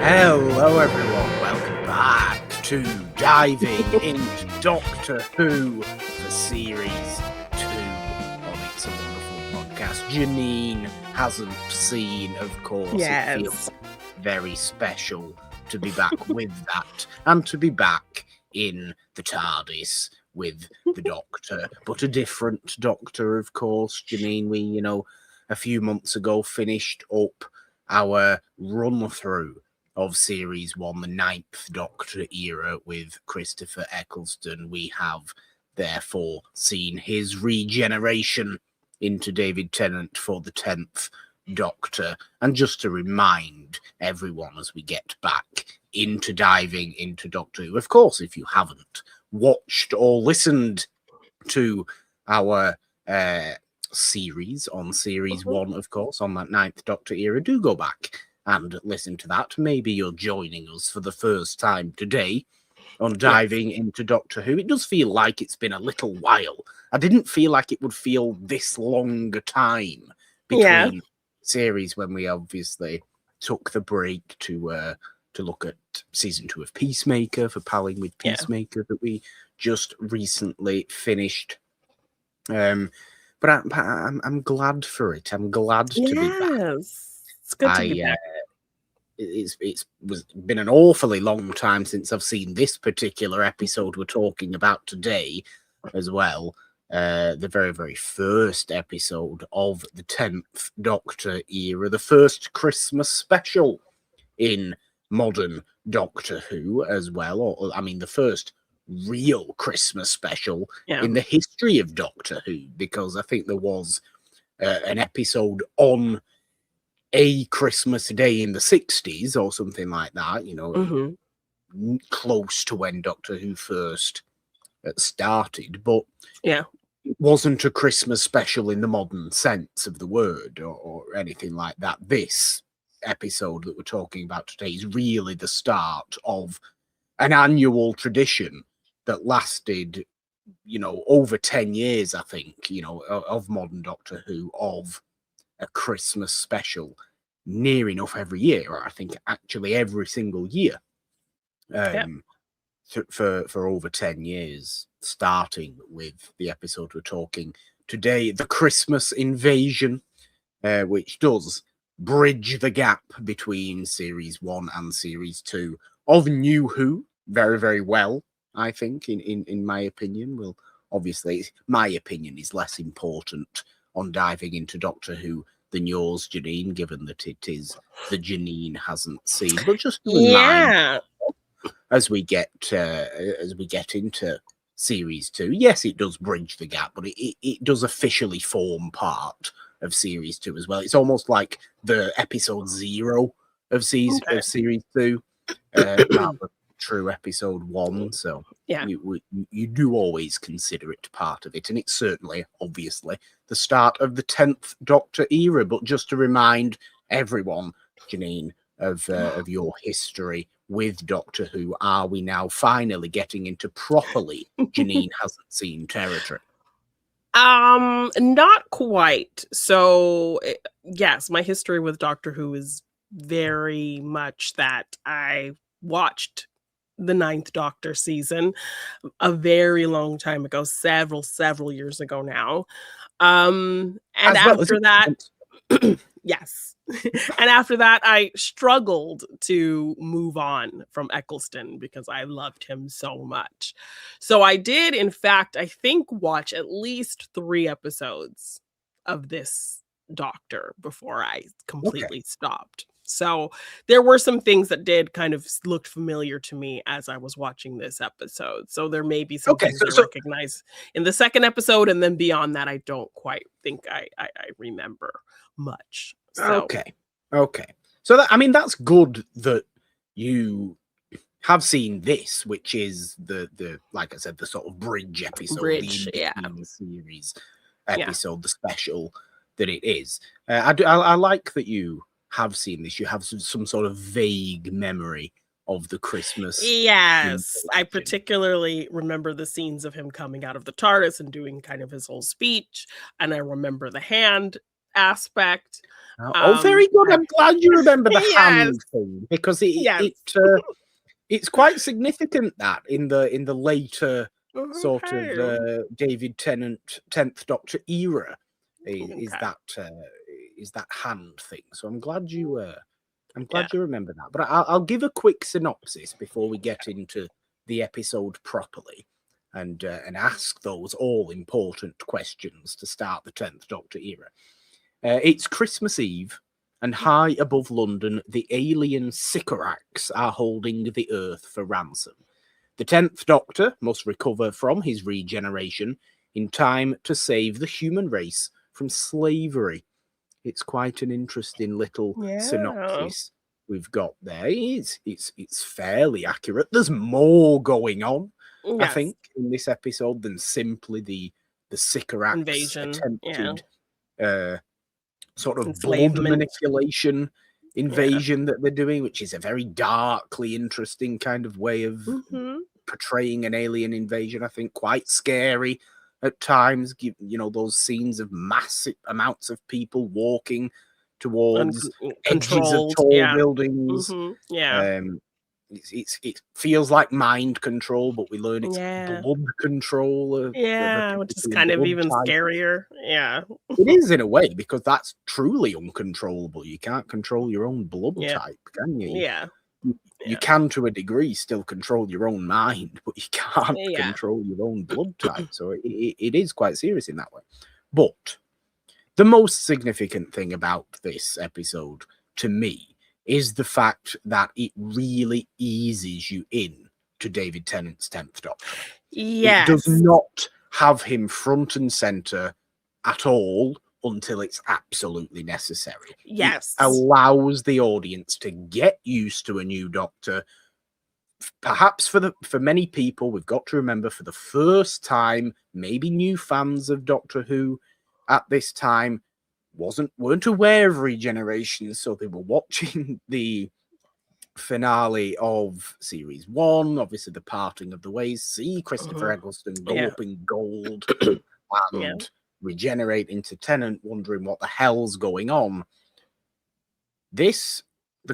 Hello everyone, welcome back to Diving into Doctor Who for Series 2 on It's a Wonderful Podcast. Jeannine hasn't seen, of course. Yes. It feels very special to be back with that and to be back in the TARDIS with the Doctor, but a different Doctor, of course. Jeannine, we, a few months ago finished up our run-through of Series 1, the 9th Doctor era with Christopher Eccleston. We have therefore seen his regeneration into David Tennant for the 10th Doctor. And just to remind everyone as we get back into diving into Doctor Who, of course, if you haven't watched or listened to our series on Series 1, of course, on that 9th Doctor era, do go back and listen to that. Maybe you're joining us for the first time today on diving into Doctor Who. It does feel like it's been a little while. I didn't feel like it would feel this long a time between series when we obviously took the break to look at season 2 of Peacemaker, for palling with Peacemaker that we just recently finished. But I'm glad for it. I'm glad to be back. It's good to be back. It's been an awfully long time since I've seen this particular episode we're talking about today as well. The very, very first episode of the 10th Doctor era, the first Christmas special in modern Doctor Who as well. Or, I mean, the first real Christmas special in the history of Doctor Who, because I think there was an episode on a Christmas day in the 60s or something like that, close to when Doctor Who first started, but it wasn't a Christmas special in the modern sense of the word or anything like that. This episode that we're talking about today is really the start of an annual tradition that lasted, over 10 years, I think, of modern Doctor Who, of a Christmas special near enough every year, or I think actually every single year, for over 10 years, starting with the episode we're talking today, The Christmas Invasion, which does bridge the gap between Series 1 and Series 2 of New Who very, very well, I think, in my opinion. Well, obviously, my opinion is less important on diving into Doctor Who than yours, Jeannine, given that it is the Jeannine hasn't seen. But just to remind, as we get into Series 2, yes, it does bridge the gap, but it does officially form part of Series 2 as well. It's almost like the episode 0 of Series 2, rather than true episode 1. So you do always consider it part of it, and it's certainly, obviously, the start of the 10th Doctor era. But just to remind everyone, Jeannine, of your history with Doctor Who, are we now finally getting into properly Jeannine hasn't seen territory? Not quite. So yes, my history with Doctor Who is very much that I watched the 9th Doctor season a very long time ago, several years ago now. And after that, yes. And after that, I struggled to move on from Eccleston because I loved him so much. So I did, in fact, I think, watch at least 3 episodes of this Doctor before I completely stopped. So there were some things that did kind of look familiar to me as I was watching this episode. So there may be some things I recognize in the second episode, and then beyond that, I don't quite think I remember much. So. Okay. So that's good that you have seen this, which is the like I said, the sort of bridge episode, the series episode, the special that it is. I like that you have seen this. You have some sort of vague memory of the Christmas. Yes, I particularly remember the scenes of him coming out of the TARDIS and doing kind of his whole speech, and I remember the hand aspect. Oh, very good. Yeah. I'm glad you remember the Yes. hand thing, because Yes. it's quite significant that in the later sort of Okay. David Tennant 10th Doctor era is Okay. that hand thing. So I'm glad you Yeah. remember that. But I'll give a quick synopsis before we get into the episode properly, and ask those all important questions to start the 10th Doctor era. It's Christmas Eve, and high above London, the alien Sycorax are holding the Earth for ransom. The 10th Doctor must recover from his regeneration in time to save the human race from slavery. It's quite an interesting little Yeah. synopsis we've got there. It's fairly accurate. There's more going on, I Yes. think, in this episode than simply the Sycorax Invasion. Yeah. attempted sort of blood Enslavement. manipulation invasion that they're doing, which is a very darkly interesting kind of way of portraying an alien invasion. I think quite scary at times. You know, those scenes of massive amounts of people walking towards edges of tall buildings. Yeah. It feels like mind control, but we learn it's Yeah. blood control of Yeah, which is particular kind of blood even type. scarier. Yeah. It is in a way, because that's truly uncontrollable. You can't control your own blood Yeah. type, can you? Yeah. You can, to a degree, still control your own mind, but you can't control your own blood type. So it is quite serious in that way. But the most significant thing about this episode, to me, is the fact that it really eases you in to David Tennant's 10th Doctor. Yes. It does not have him front and center at all until it's absolutely necessary. Yes. It allows the audience to get used to a new Doctor. Perhaps for many people, we've got to remember, for the first time, maybe new fans of Doctor Who at this time weren't aware of regeneration, so they were watching the finale of series 1, obviously the parting of the ways, see Christopher Eccleston go up in gold and regenerate into Tennant, wondering what the hell's going on. The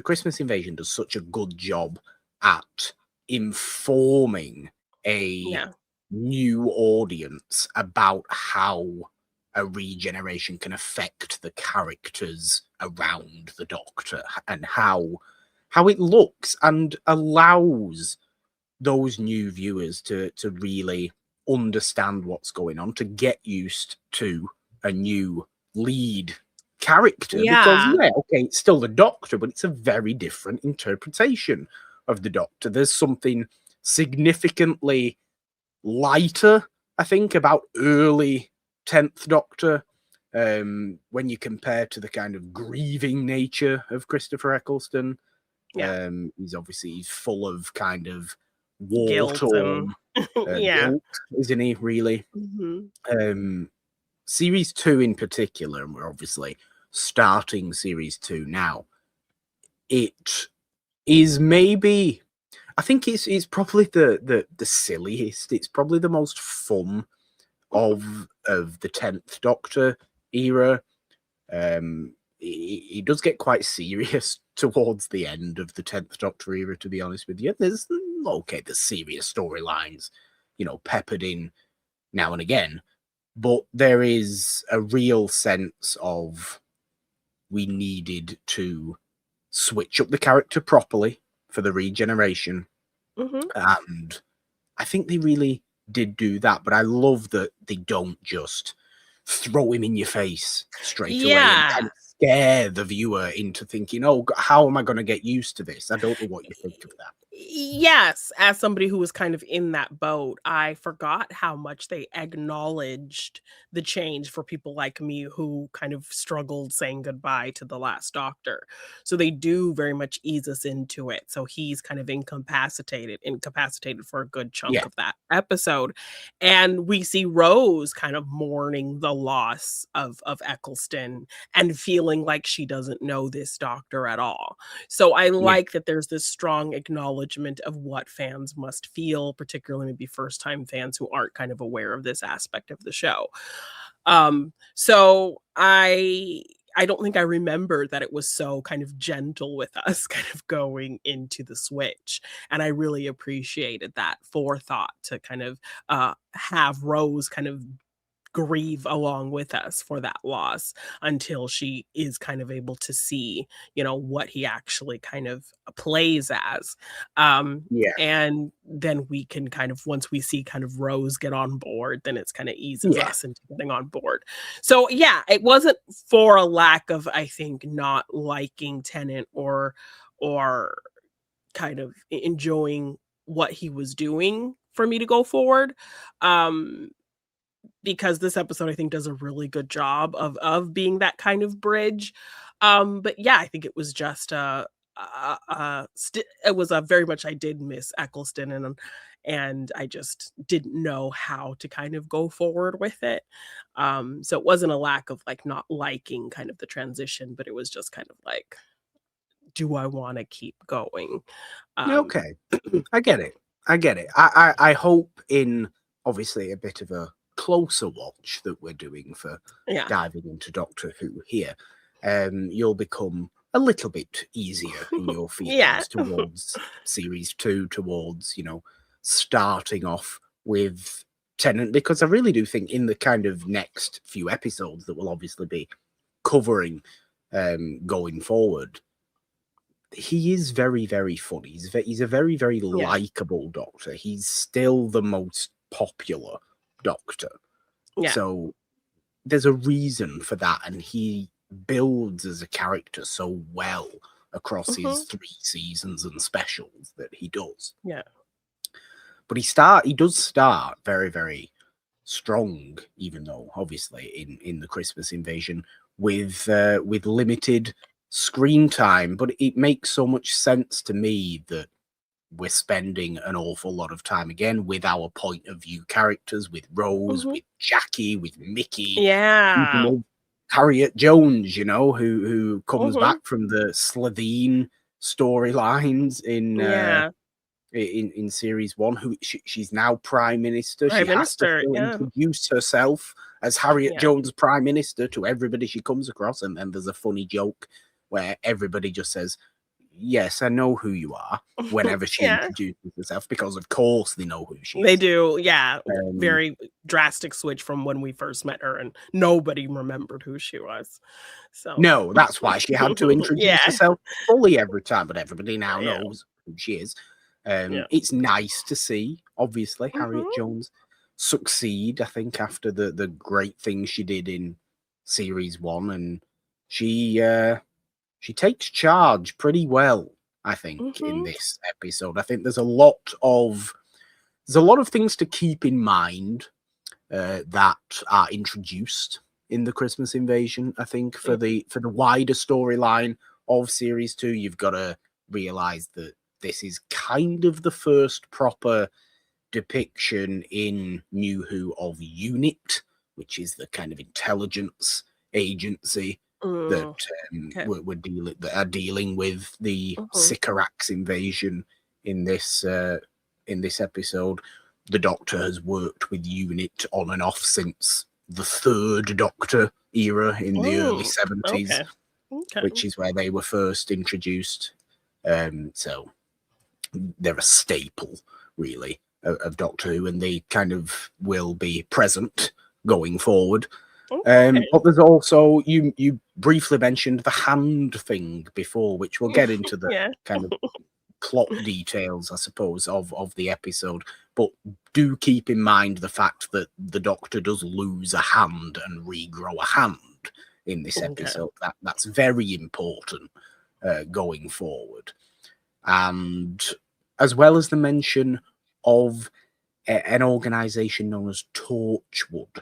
Christmas Invasion does such a good job at informing a new audience about how a regeneration can affect the characters around the Doctor, and how it looks, and allows those new viewers to really understand what's going on, to get used to a new lead character. Because it's still the Doctor, but it's a very different interpretation of the Doctor. There's something significantly lighter, I think, about early 10th Doctor, when you compare to the kind of grieving nature of Christopher Eccleston. He's full of kind of war-torn guilt, isn't he, really? Series 2 in particular, and we're obviously starting series 2 now, it is maybe, I think it's probably the silliest, it's probably the most fun of the 10th Doctor era. He does get quite serious towards the end of the 10th Doctor era, to be honest with you. There's serious storylines, peppered in now and again, but there is a real sense of we needed to switch up the character properly for the regeneration. And I think they really did do that, but I love that they don't just throw him in your face straight away and kind of scare the viewer into thinking, oh, how am I going to get used to this? I don't know what you think of that. Yes, as somebody who was kind of in that boat, I forgot how much they acknowledged the change for people like me who kind of struggled saying goodbye to the last Doctor. So they do very much ease us into it. So he's kind of incapacitated for a good chunk of that episode. And we see Rose kind of mourning the loss of Eccleston and feeling like she doesn't know this Doctor at all. So I like that there's this strong acknowledgement of what fans must feel, particularly maybe first-time fans who aren't kind of aware of this aspect of the show. So I I don't think I remember that it was so kind of gentle with us kind of going into the switch, and I really appreciated that forethought to kind of, have Rose kind of grieve along with us for that loss until she is kind of able to see, what he actually kind of plays as. Yeah, And then we can kind of, once we see kind of Rose get on board, then it's kind of eases yeah, us into getting on board. So yeah, it wasn't for a lack of, I think, not liking Tennant or kind of enjoying what he was doing for me to go forward. Um, because this episode I think does a really good job of being that kind of bridge. But yeah, I think it was just it was a very much, I did miss Eccleston, and I just didn't know how to kind of go forward with it. So it wasn't a lack of like not liking kind of the transition, but it was just kind of like, do I want to keep going? Um, okay. I get it. I get it. I hope in obviously a bit of a closer watch that we're doing for yeah. diving into Doctor Who here, you'll become a little bit easier in your Yeah. feelings towards series 2, towards, starting off with Tennant, because I really do think in the kind of next few episodes that we'll obviously be covering going forward, he is very, very funny. He's a very, very Yeah. likable Doctor. He's still the most popular Doctor. Yeah. So there's a reason for that, and he builds as a character so well across his Hmm. 3 seasons and specials that he does. Yeah. But he does start very, very strong, even though obviously in the Christmas Invasion with limited screen time. But it makes so much sense to me that we're spending an awful lot of time again with our point of view characters, with Rose, Hmm. with Jackie, with Mickey, even Yeah. with Harriet Jones, who comes Hmm. back from the Slitheen storylines Yeah. in series 1, who she's now prime minister. She Prime has to Minister, still yeah. introduce herself as Harriet Yeah. Jones prime minister to everybody she comes across, and there's a funny joke where everybody just says, yes, I know who you are, whenever she Yeah, introduces herself, because of course they know who she they is. do, yeah, um, very drastic switch from when we first met her, and nobody remembered who she was, so no, that's why she had to introduce yeah, herself fully every time, but everybody now yeah, knows who she is. yeah. It's nice to see, obviously, Harriet Mhm, Jones succeed, I think, after the great things she did in series 1, and she takes charge pretty well, I think, in mhm, this episode. I think there's a lot of things to keep in mind that are introduced in the Christmas Invasion. I think for yeah, the wider storyline of series 2, you've got to realize that this is kind of the first proper depiction in New Who of UNIT, which is the kind of intelligence agency that mm, 'kay, that are dealing with the mhm, Sycorax invasion in this episode. The Doctor has worked with UNIT on and off since the third Doctor era in the early mm, 70s, okay, okay, which is where they were first introduced. So they're a staple, really, of Doctor Who, and they kind of will be present going forward. okay, But there's also, you briefly mentioned the hand thing before, which we'll get into the yeah, kind of plot details, I suppose, of the episode. But do keep in mind the fact that the Doctor does lose a hand and regrow a hand in this okay, episode. That's very important going forward. And as well as the mention of an organization known as Torchwood,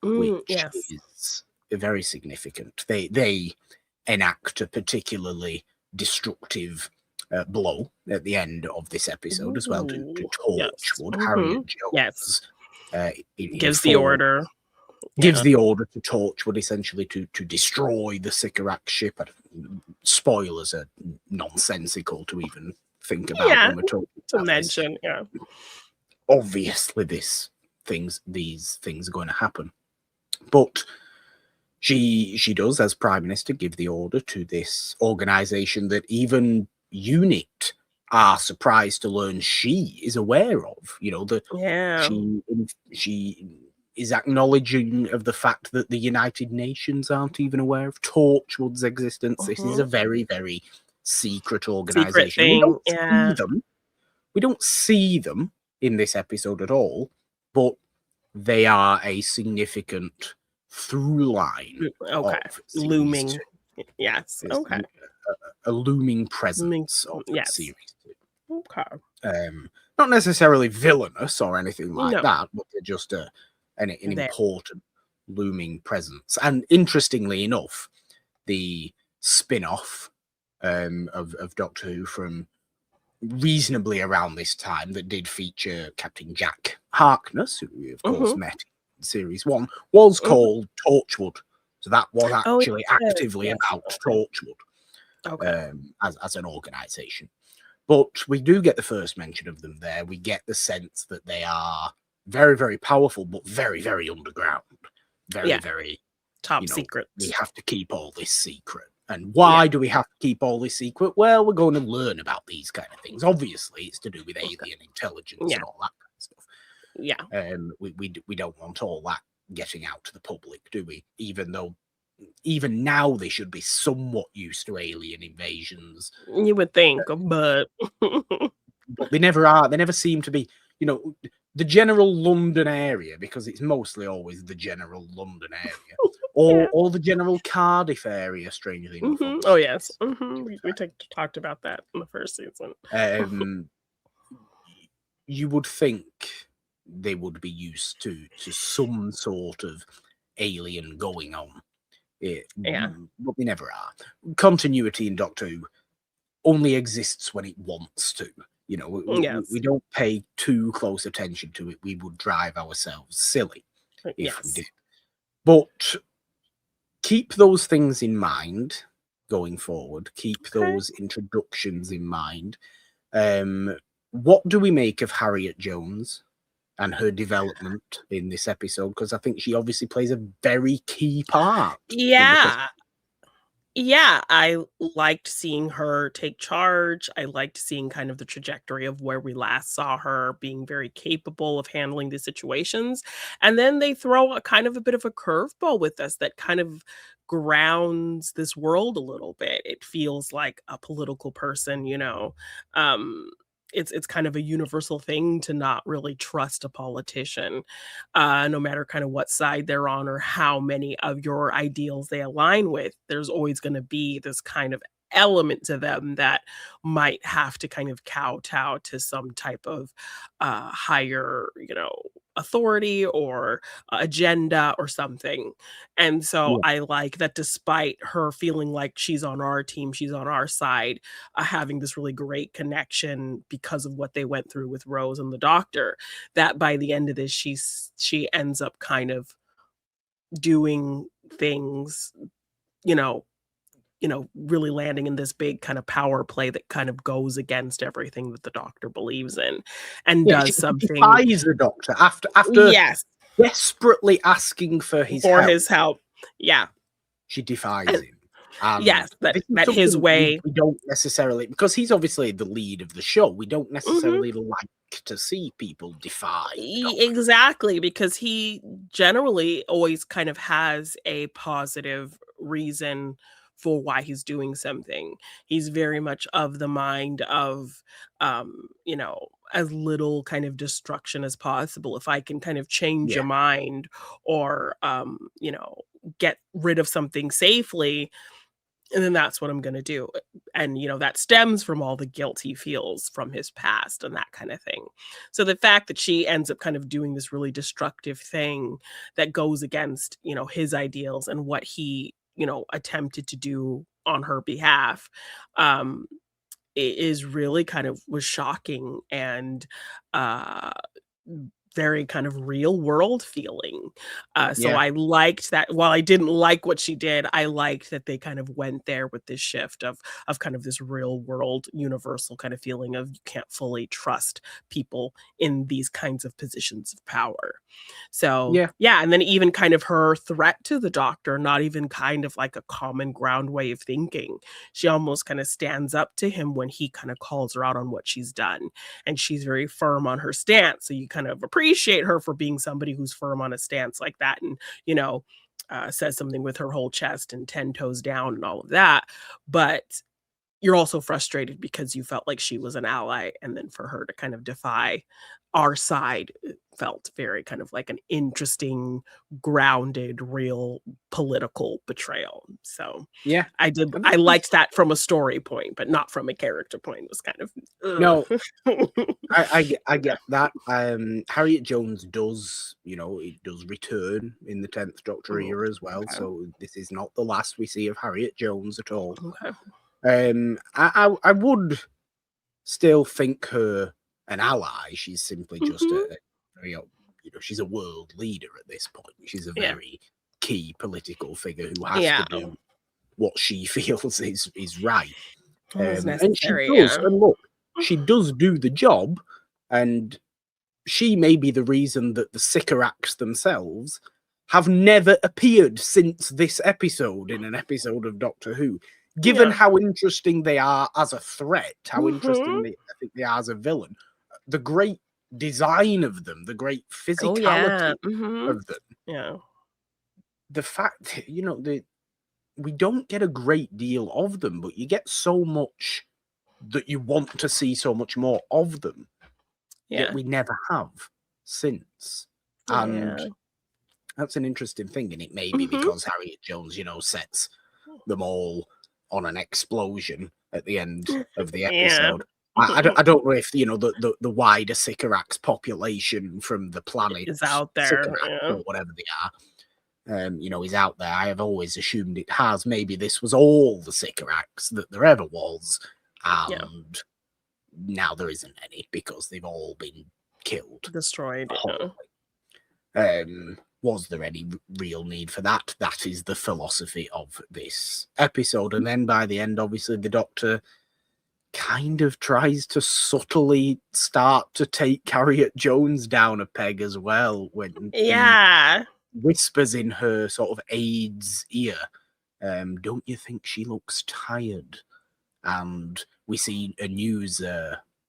which yes, is very significant. They enact a particularly destructive blow at the end of this episode as well to ooh, yes, Torchwood. Harriet yes, Jones in gives the full order, gives yeah, the order to Torchwood essentially to destroy the Sycorax ship. Spoilers are nonsensical to even think about yeah, when we're talking to about this. mention, yeah, Obviously, these things are going to happen. But She does, as Prime Minister, give the order to this organization that even UNIT are surprised to learn she is aware of. That Yeah. she is acknowledging of the fact that the United Nations aren't even aware of Torchwood's existence. This is Mhm. a very, very secret Secret organization. We thing. don't see Yeah. them. We don't see them in this episode at all, but they are a significant through line Okay. of series Looming. two. Yes. It's Okay. a looming Looming. presence of Yes. series two. Okay. Not necessarily villainous or anything like No. that, but they're just an There. important looming presence. And interestingly enough, the spin-off of Doctor Who from reasonably around this time that did feature Captain Jack Harkness, who we of course Mhm. met in series one, was Mhm. called Torchwood. So that was Oh, actually yes. actively Yes. about Okay. Torchwood Okay. as an organization. But we do get the first mention of them there. We get the sense that they are very, very powerful, but very, very underground. Very, Yeah. very, Top we secrets. have to keep all this secret. And Yeah. why do we have to keep all this secret? Well, we're going to learn about these kind of things. Obviously, it's to do with Okay. alien intelligence Yeah. and all that kind of stuff. Yeah. We don't want all that getting out to the public, do we? Even now they should be somewhat used to alien invasions, You would think, but but they never are. They never seem to be, the general London area, because it's mostly always the general London area, yeah. or the general Cardiff area, strangely enough, Oh, obviously. yes. We talked about that in the first season. Um, you would think they would be used to some sort of alien going on. Yeah. But they never are. Continuity in Doctor Who only exists when it wants to. We Yes. don't pay too close attention to it. We would drive ourselves silly if we Yes. did. But keep those things in mind going forward. Keep Okay. those introductions in mind. What do we make of Harriet Jones and her development in this episode? Because I think she obviously plays a very key part in the Yeah. Yeah, I liked seeing her take charge. I liked seeing kind of the trajectory of where we last saw her being very capable of handling these situations. And then they throw a kind of a bit of a curveball with us that kind of grounds this world a little bit. It feels like a political person, Um it's kind of a universal thing to not really trust a politician, no matter kind of what side they're on or how many of your ideals they align with. There's always going to be this kind of element to them that might have to kind of kowtow to some type of higher, authority or agenda or something. And so Yeah, I like that despite her feeling like she's on our team, she's on our side, having this really great connection because of what they went through with Rose and the doctor, that by the end of this, she ends up kind of doing things, you know really landing in this big kind of power play that kind of goes against everything that the doctor believes in and yeah. does She something. defies the Doctor after Yes, desperately asking for his for help. his help. Yeah. She defies And him. And yes, that this is that his something we, way. we don't necessarily, because he's obviously the lead of the show, we don't Mhm. necessarily like to see people defy the Doctor. Exactly, because he generally always kind of has a positive reason for why he's doing something. He's very much of the mind of, as little kind of destruction as possible. If I can kind of change Yeah, your mind or, get rid of something safely, and then that's what I'm gonna do. And, that stems from all the guilt he feels from his past and that kind of thing. So the fact that she ends up kind of doing this really destructive thing that goes against, his ideals and what he, attempted to do on her behalf, um, is really kind of was shocking and uh very kind of real world feeling. So Yeah. I liked that. While I didn't like what she did, I liked that they kind of went there with this shift of kind of this real world universal kind of feeling of you can't fully trust people in these kinds of positions of power. So, Yeah. yeah, and then even kind of her threat to the doctor, not even kind of like a common ground way of thinking. She almost kind of stands up to him when he kind of calls her out on what she's done. And she's very firm on her stance. So you kind of appreciate her for being somebody who's firm on a stance like that and, says something with her whole chest and 10 toes down and all of that. But you're also frustrated because you felt like she was an ally, and then for her to kind of defy our side, it felt very kind of like an interesting, grounded, real political betrayal. So Yeah. And I this is liked that from a story point, but not from a character point. It was kind of, no, ugh. I get that. Harriet Jones does, it does return in the 10th Doctor Mm, era as well. okay, So this is not the last we see of Harriet Jones at all. okay. I would still think her an ally. She's simply just Mhm. a very, she's a world leader at this point. She's a Yeah, very key political figure who has to yeah. do what she feels is right. It was And she necessary, does. yeah. And look, she does do the job, and she may be the reason that the Sycorax themselves have never appeared since this episode in an episode of Doctor Who. Given Yeah. how interesting they are as a threat, how interesting Mhm. I think they are as a villain, the great design of them, the great Oh, yeah. physicality Mhm. of them, Yeah. the fact, we don't get a great deal of them, but you get so much that you want to see so much more of them, yet Yeah. we never have since. Yeah. And that's an interesting thing, and it may be Mhm. because Harriet Jones, sets them all on an explosion at the end of the Yeah. episode. I don't know if the wider Sycorax population from the planet Is out there, Sycorax yeah. or whatever they are, is out there. I have always assumed it has. Maybe this was all the Sycorax that there ever was, Yeah. and now there isn't any because they've all been killed Destroyed, yeah. horribly. Was there any real need for that? That is the philosophy of this episode. And then by the end, obviously, the Doctor kind of tries to subtly start to take Harriet Jones down a peg as well when he Yeah. whispers in her sort of aide's ear, don't you think she looks tired? And we see a news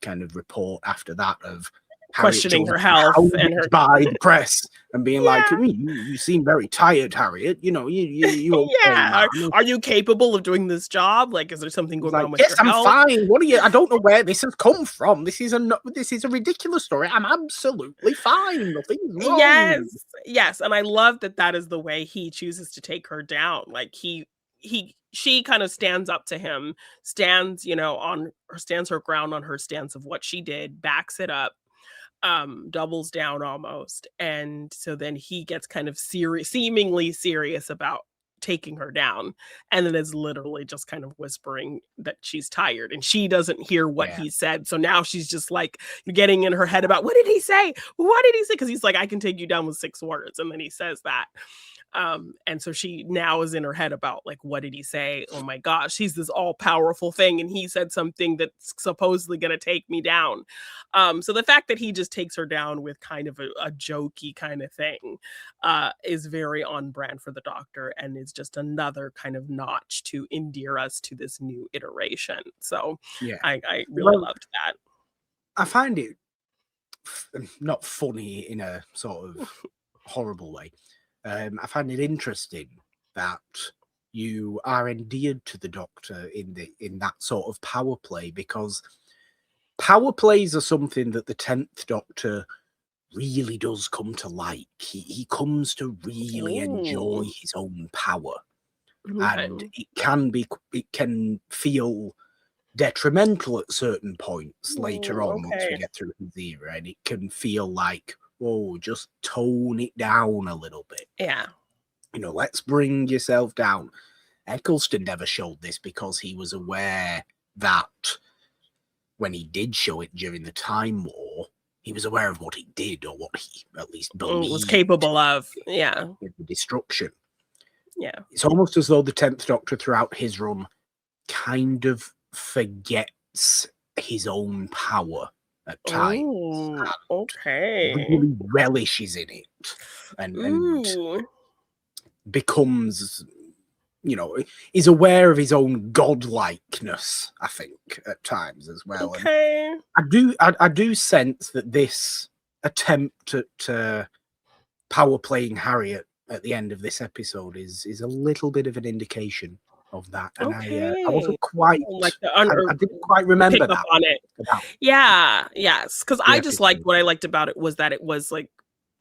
kind of report after that of Harriet Questioning Jones her health and hounded her by the press and being like, Yeah. you seem very tired, Harriet. You okay, Yeah. man? Are you capable of doing this job? Like, is there something He's going like, on with yes, your I'm health? fine. What are you? I don't know where this has come from. This is a ridiculous story. I'm absolutely fine. Nothing's Yes. wrong. Yes, and I love that that is the way he chooses to take her down. Like, she kind of stands up to him, stands, on or stands her ground on her stance of what she did, backs it up, doubles down almost. And so then he gets kind of serious, seemingly serious about taking her down. And then is literally just kind of whispering that she's tired and she doesn't hear what Yeah, he said. So now she's just like getting in her head about what did he say? What did he say? Because he's like, I can take you down with 6 words. And then he says that. And so she now is in her head about like, what did he say? Oh my gosh, he's this all powerful thing. And he said something that's supposedly going to take me down. So the fact that he just takes her down with kind of a jokey kind of thing is very on brand for the Doctor and is just another kind of notch to endear us to this new iteration. So yeah. I really Well, loved that. I find it not funny in a sort of horrible way. I find it interesting that you are endeared to the Doctor in that sort of power play, because power plays are something that the 10th Doctor really does come to like. He comes to really enjoy Ooh, his own power, okay. and it can feel detrimental at certain points later on once we Okay. get through his era, and it can feel like, oh, just tone it down a little bit. Yeah. Let's bring yourself down. Eccleston never showed this because he was aware that when he did show it during the Time War, he was aware of what he did, or what he at least Was believed capable of. Yeah. with the destruction. Yeah. It's almost as though the 10th Doctor throughout his run kind of forgets his own power at times. Oh, okay. Really relishes in it and Ooh. becomes, is aware of his own godlikeness, I think, at times as well. Okay. And I do sense that this attempt at power playing Harriet at the end of this episode is a little bit of an indication of that. And I Okay. wasn't quite, Like I didn't quite remember pick up that on it. about Yeah. Yes. Because the I just liked episode. what I liked about it was that it was like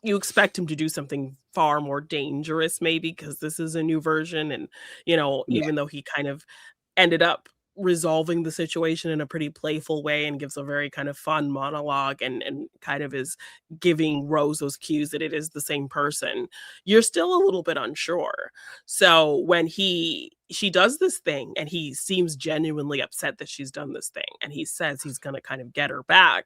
you expect him to do something far more dangerous, maybe because this is a new version, and Yeah, even though he kind of ended up resolving the situation in a pretty playful way and gives a very kind of fun monologue and kind of is giving Rose those cues that it is the same person, you're still a little bit unsure. So when she does this thing and he seems genuinely upset that she's done this thing and he says he's going to kind of get her back,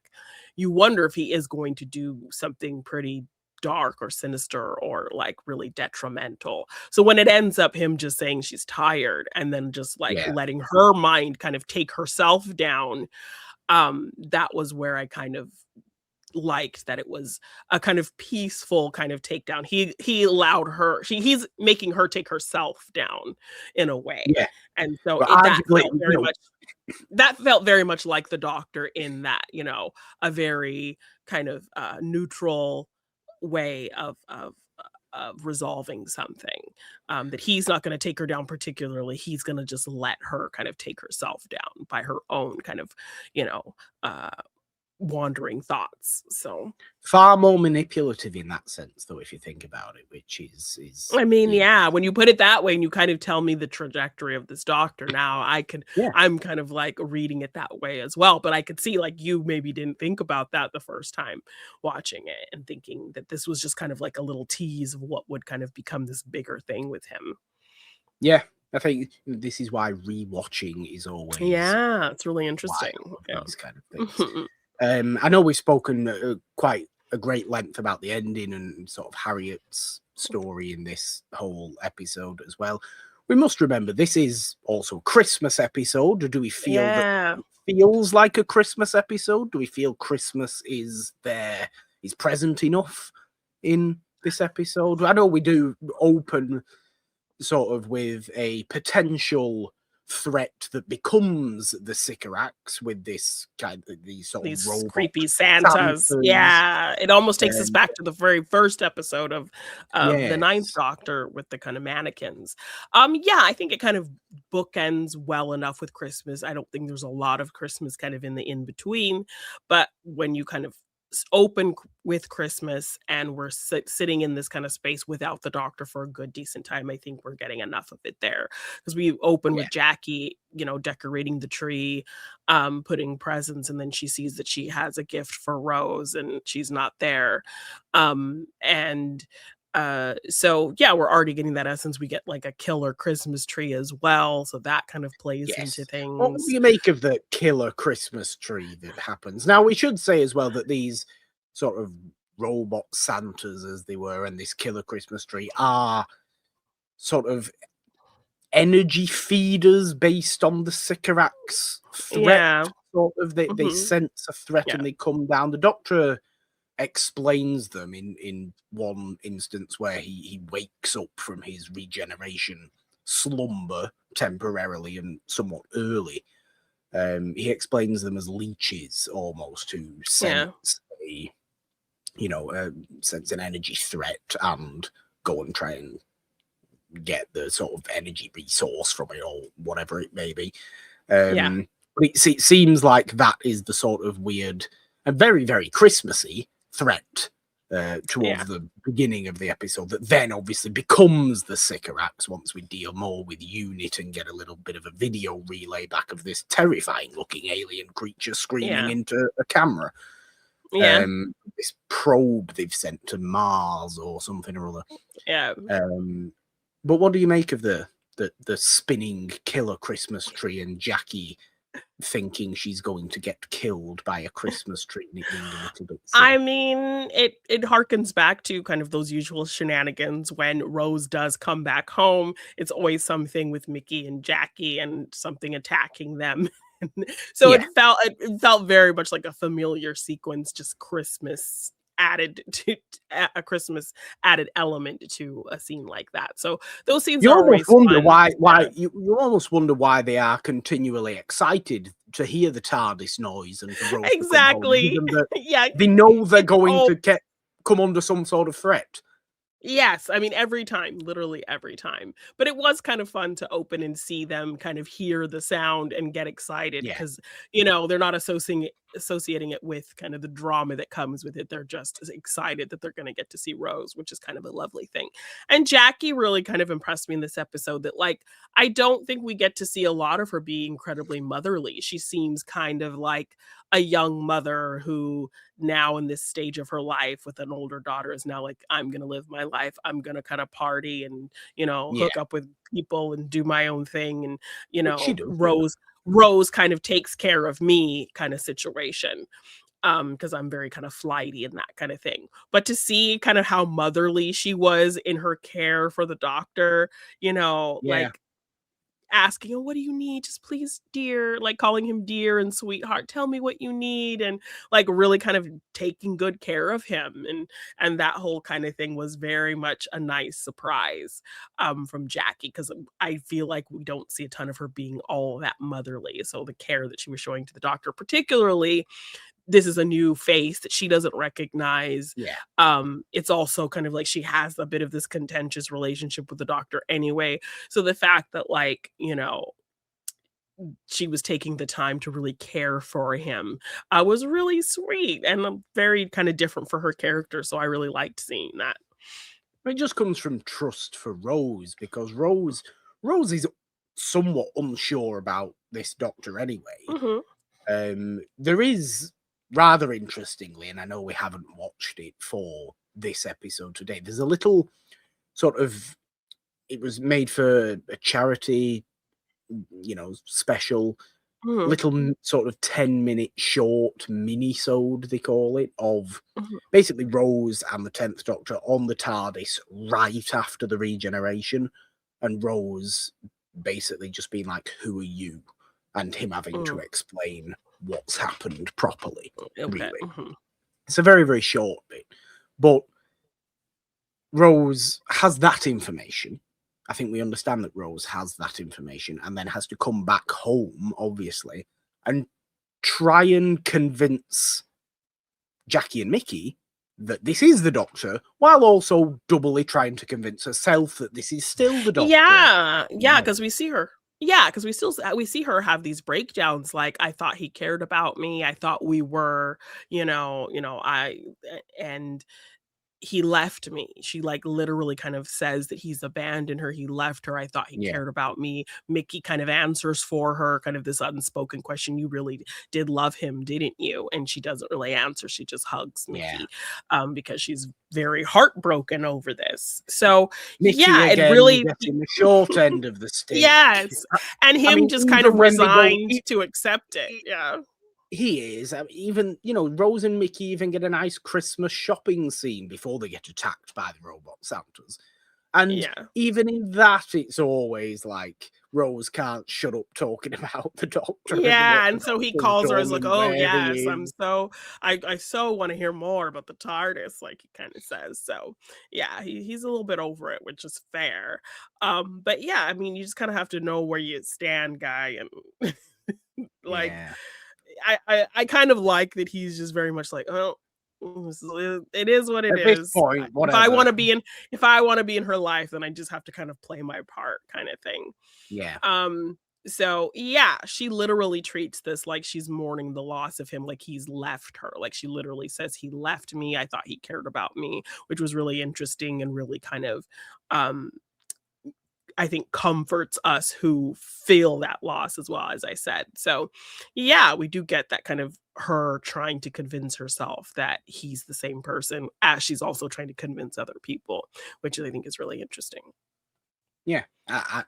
you wonder if he is going to do something pretty dark or sinister or like really detrimental. So when it ends up him just saying she's tired and then just like yeah, letting her mind kind of take herself down, that was where I kind of liked that it was a kind of peaceful kind of takedown. He allowed her, he's making her take herself down in a way. yeah. And so But that arguably, felt very much, like the Doctor in that, a very kind of neutral way of resolving something, that he's not going to take her down particularly. He's going to just let her kind of take herself down by her own kind of, you know, uh, wandering thoughts. So, far more manipulative in that sense, though, if you think about it, which is I mean, yeah, when you put it that way and you kind of tell me the trajectory of this Doctor now, yeah, I'm kind of like reading it that way as well. But I could see like you maybe didn't think about that the first time watching it and thinking that this was just kind of like a little tease of what would kind of become this bigger thing with him. yeah. I think this is why rewatching is always Yeah, it's really why interesting. Yeah. these kind of things. I know we've spoken quite a great length about the ending and sort of Harriet's story in this whole episode as well. We must remember this is also a Christmas episode. Do we feel that Yeah. it feels like a Christmas episode? Do we feel Christmas is present enough in this episode? I know we do open sort of with a potential threat that becomes the Sycorax with this kind of these sort of These robot creepy Santas. Yeah, it almost takes us Um, back to the very first episode of the Ninth yes, Doctor with the kind of mannequins. Yeah, I think it kind of bookends well enough with Christmas. I don't think there's a lot of Christmas kind of in the in between, but when you kind of open with Christmas and we're sitting in this kind of space without the Doctor for a good decent time, I think we're getting enough of it there because we open yeah, with Jackie, decorating the tree, putting presents, and then she sees that she has a gift for Rose and she's not there. And so yeah, we're already getting that essence. We get like a killer Christmas tree as well, so that kind of plays into yes. What do things. you make of the killer Christmas tree that happens? Now, we should say as well that these sort of robot Santas, as they were, and this killer Christmas tree are sort of energy feeders based on the Sycorax threat. Yeah. Sort of, they Hmm. sense a threat Yeah. and they come down. The Doctor explains them in one instance where he wakes up from his regeneration slumber temporarily and somewhat early. He explains them as leeches almost who Yeah. sense sense an energy threat and go and try and get the sort of energy resource from it or whatever it may be. Yeah. But it seems like that is the sort of weird and very, very Christmassy threat towards Yeah. the beginning of the episode that then obviously becomes the Sycorax once we deal more with Unit and get a little bit of a video relay back of this terrifying looking alien creature screaming Yeah. into a camera. Yeah. This probe they've sent to Mars or something or other. Yeah. But what do you make of the spinning killer Christmas tree and Jackie thinking she's going to get killed by a Christmas tree and it being a little bit I silly. mean, it harkens back to kind of those usual shenanigans when Rose does come back home. It's always something with Mickey and Jackie and something attacking them. So Yeah. it felt very much like a familiar sequence, just Christmas added to a Christmas added element to a scene like that. So those scenes You are almost always wonder fun. why Yeah. you almost wonder why they are continually excited to hear the TARDIS noise and for Rose to come home, Exactly. given that Yeah, they know they're it's going all to come under some sort of threat. yes, I mean, every time, literally every time. But it was kind of fun to open and see them kind of hear the sound and get excited Yeah, because, they're not associating it with kind of the drama that comes with it. They're just as excited that they're going to get to see Rose, which is kind of a lovely thing. And Jackie really kind of impressed me in this episode that, like, I don't think we get to see a lot of her be incredibly motherly. She seems kind of like a young mother who now in this stage of her life with an older daughter is now like, I'm gonna live my life. I'm gonna kind of party and, yeah, hook up with people and do my own thing. And, which she does. Yeah, Rose kind of takes care of me kind of situation. Because I'm very kind of flighty and that kind of thing. But to see kind of how motherly she was in her care for the doctor, yeah. like asking, "Oh, what do you need? Just please, dear," like calling him dear and sweetheart, "Tell me what you need," and like really kind of taking good care of him. And that whole kind of thing was very much a nice surprise from Jackie because I feel like we don't see a ton of her being all that motherly. So the care that she was showing to the doctor, particularly this is a new face that she doesn't recognize. Yeah. It's also kind of like she has a bit of this contentious relationship with the doctor anyway. So the fact that like, she was taking the time to really care for him was really sweet and very kind of different for her character. So I really liked seeing that. It just comes from trust for Rose because Rose is somewhat unsure about this doctor anyway. Hmm. There is rather interestingly, and I know we haven't watched it for this episode today. There's a little sort of it was made for a charity, special Hmm. little sort of 10-minute short mini-sode they call it of Hmm. basically Rose and the 10th Doctor on the TARDIS right after the regeneration, and Rose basically just being like, "Who are you?" and him having to Hmm. explain what's happened properly. Okay. Really, Hmm. it's a very very short bit, but Rose has that information. I think we understand that Rose has that information and then has to come back home, obviously, and try and convince Jackie and Mickey that this is the Doctor, while also doubly trying to convince herself that this is still the Doctor. Yeah, because we see her. Yeah, because we see her have these breakdowns. Like I thought he cared about me. I thought we were, and he left me. She like literally kind of says that he's abandoned her. He left her. I thought he Yeah, cared about me. Mickey kind of answers for her, kind of this unspoken question. You really did love him, didn't you? And she doesn't really answer. She just hugs yeah. Mickey because she's very heartbroken over this. So Mickey yeah, it again really getting the short end of the stick. yes. And I him mean, just kind even of when they go, resigned to accept it. Yeah. he is. Even, Rose and Mickey even get a nice Christmas shopping scene before they get attacked by the robot Santas. And Yeah. even in that, it's always like Rose can't shut up talking about the Doctor and what Yeah, the and so he Doctor's calls her as done like, and "Oh, where yes, he I'm is. so I so wanna hear more about the TARDIS," like he kinda says, so, yeah, he's a little bit over it, which is fair, but yeah, I mean, you just kinda have to know where you stand, guy, and, like, Yeah. I kind of like that he's just very much like, "Oh, it is what it At this is. point, If I whatever. wanna be in if I wanna be in her life, then I just have to kind of play my part," kinda thing. Yeah. So yeah, she literally treats this like she's mourning the loss of him, like he's left her. Like she literally says, "He left me. I thought he cared about me," which was really interesting and really kind of um I think comforts us who feel that loss as well, as I said. So yeah, we do get that kind of her trying to convince herself that he's the same person as she's also trying to convince other people, which I think is really interesting. Yeah,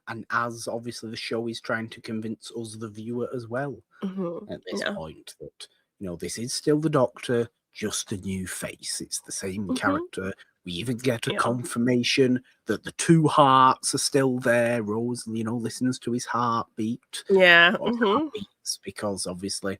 and as obviously the show is trying to convince us, the viewer, as well, at this Yeah. point, that this is still the Doctor, just a new face. It's the same Hmm. character. We even get a Yeah. confirmation that the two hearts are still there. Rose, listens to his heartbeat, Yeah. or heartbeats, because obviously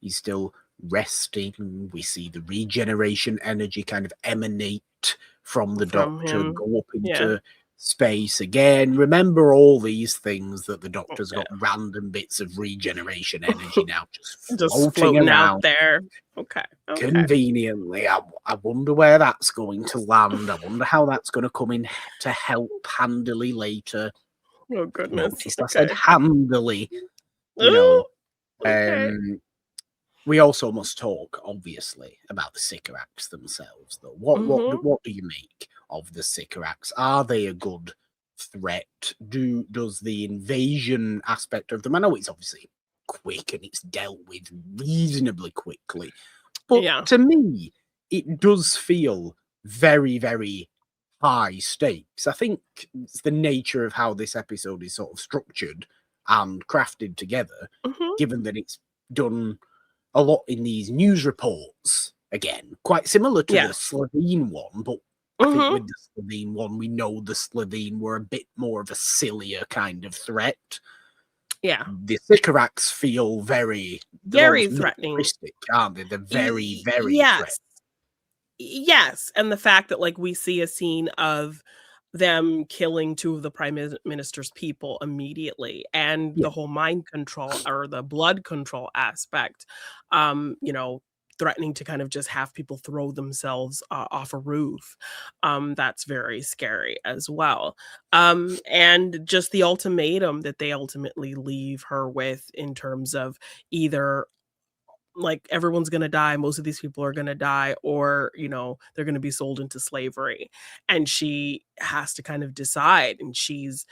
he's still resting. We see the regeneration energy kind of emanate from the From Doctor, him. go up Yeah. into space again. Remember all these things, that the Doctor's Yeah. got random bits of regeneration energy now just Just floating floating out around there. Okay. Okay. conveniently. I wonder where that's going to land. I wonder how that's going to come in to help handily later. Oh goodness. Notice I said Okay. handily, you Ooh, know. okay. We also must talk, obviously, about the Sycorax themselves, though. What do you make of the Sycorax? Are they a good threat? Does the invasion aspect of them? I know it's obviously quick and it's dealt with reasonably quickly, but Yeah. to me, it does feel very, very high stakes. I think it's the nature of how this episode is sort of structured and crafted together, Hmm. given that it's done a lot in these news reports. Again, quite similar to the Yeah. Slovene one, but I think Hmm. with the Slovene one, we know the Slovene were a bit more of a sillier kind of threat. Yeah. The Sycorax feel they're Very almost threatening. militaristic, aren't they? They're very, very threatening. Yes. Yes, and the fact that, like, we see a scene of them killing 2 of the minister's people immediately, and Yeah, the whole mind control or the blood control aspect, you know, threatening to kind of just have people throw themselves, off a roof, that's very scary as well, and just the ultimatum that they ultimately leave her with in terms of either like everyone's gonna die, most of these people are gonna die, or, they're gonna be sold into slavery. And she has to kind of decide. And she's,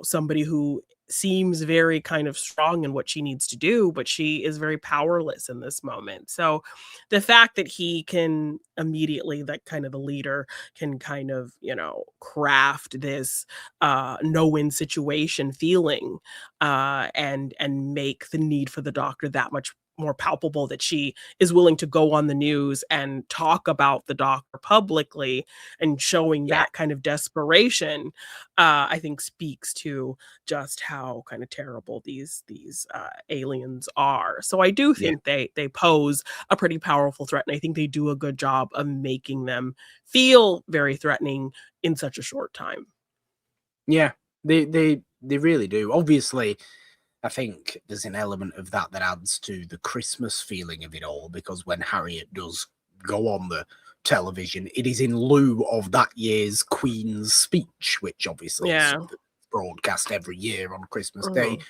somebody who seems very kind of strong in what she needs to do, but she is very powerless in this moment. So the fact that he can immediately, that kind of the leader can kind of, craft this no-win situation feeling and make the need for the doctor that much more palpable, that she is willing to go on the news and talk about the doctor publicly and showing yeah, that kind of desperation, I think speaks to just how kind of terrible these aliens are. So I do yeah, think they pose a pretty powerful threat, and I think they do a good job of making them feel very threatening in such a short time. yeah. They really do. Obviously, I think there's an element of that adds to the Christmas feeling of it all, because when Harriet does go on the television, it is in lieu of that year's Queen's speech, which obviously is Yeah. something broadcast every year on Christmas Day. Mhm.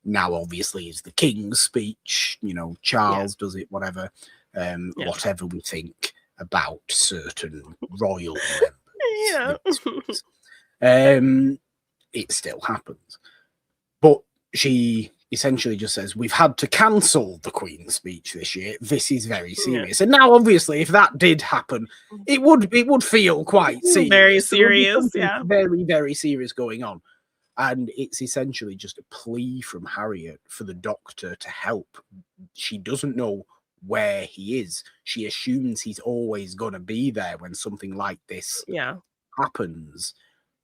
Now, obviously, is the King's speech. Yeah. Charles does it, whatever. Yeah. Whatever we think about certain royal members, Yeah. ministers, um, it still happens. But she essentially just says, we've had to cancel the Queen's speech this year. This is very Yeah. serious. And now, obviously, if that did happen, it would feel quite Very serious. There would be serious, something yeah. very, very serious going on. And it's essentially just a plea from Harriet for the Doctor to help. She doesn't know where he is. She assumes he's always going to be there when something like this Yeah. happens.